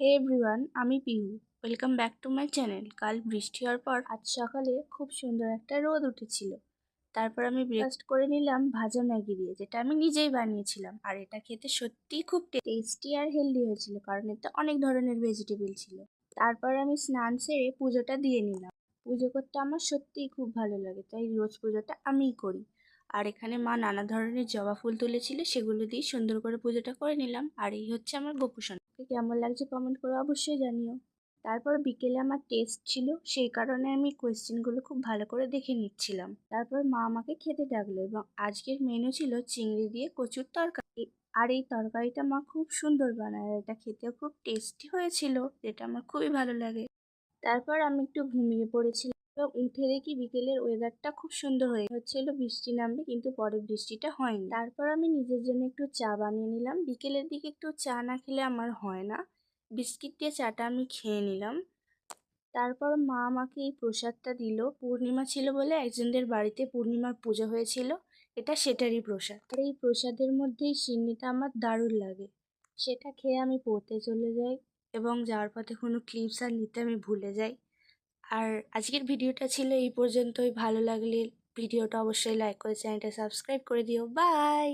হে everyone, আমি Pihu. Welcome back to my channel. কাল বৃষ্টি হওয়ার পর আজ সকালে খুব সুন্দর একটা রোদ উঠেছিল। তারপর আমি ব্রেকফাস্ট করে নিলাম ভাজা ম্যাগি দিয়ে, যেটা আমি নিজেই বানিয়েছিলাম। আর এটা খেতে সত্যিই খুব টেস্টি আর হেলদি হয়েছিল, কারণ এতে অনেক ধরনের ভেজিটেবল ছিল। তারপর আমি স্নান সেরে পুজোটা দিয়ে নিলাম। পুজো করতে আমার সত্যিই খুব ভালো লাগে, তাই রোজ পুজোটা আমিই করি। আর এখানে মা নানা ধরনের জবা ফুল তুলেছিল, সেগুলো দিয়ে সুন্দর করে পুজোটা করে নিলাম। আর এই হচ্ছে আমার গোপুসোনা। কেমন লাগছে কমেন্ট করে অবশ্যই জানিও। তারপর বিকেলে আমার টেস্ট ছিল, সেই কারণে আমি কোয়েশ্চেনগুলো খুব ভালো করে দেখে নিচ্ছিলাম। তারপর মা আমাকে খেতে ডাকলো এবং আজকের মেনু ছিল চিংড়ি দিয়ে কচুর তরকারি। আর এই তরকারিটা মা খুব সুন্দর বানায়, আর এটা খেতেও খুব টেস্টি হয়েছিল, যেটা আমার খুবই ভালো লাগে। তারপর আমি একটু ঘুমিয়ে পড়েছিলাম এবং উঠে দেখি বিকেলের ওয়েদারটা খুব সুন্দর হচ্ছিল, বৃষ্টি নামবে, কিন্তু পরে বৃষ্টিটা হয়নি। তারপর আমি নিজের জন্য একটু চা বানিয়ে নিলাম। বিকেলের দিকে একটু চা না খেলে আমার হয় না। বিস্কিট দিয়ে চাটা আমি খেয়ে নিলাম। তারপর মা আমাকে এই প্রসাদটা দিল। পূর্ণিমা ছিল বলে একজনদের বাড়িতে পূর্ণিমার পুজো হয়েছিল, এটা সেটারই প্রসাদ। আর এই প্রসাদের মধ্যেই সিন্নিটা আমার দারুণ লাগে। সেটা খেয়ে আমি পড়তে চলে যাই এবং যাওয়ার পথে কোনো ক্লিপস আর নিতে আমি ভুলে যাই। আর আজকের ভিডিওটা ছিল এই পর্যন্তই। ভালো লাগলে ভিডিওটা অবশ্যই লাইক করে চ্যানেলটা সাবস্ক্রাইব করে দিও। বাই।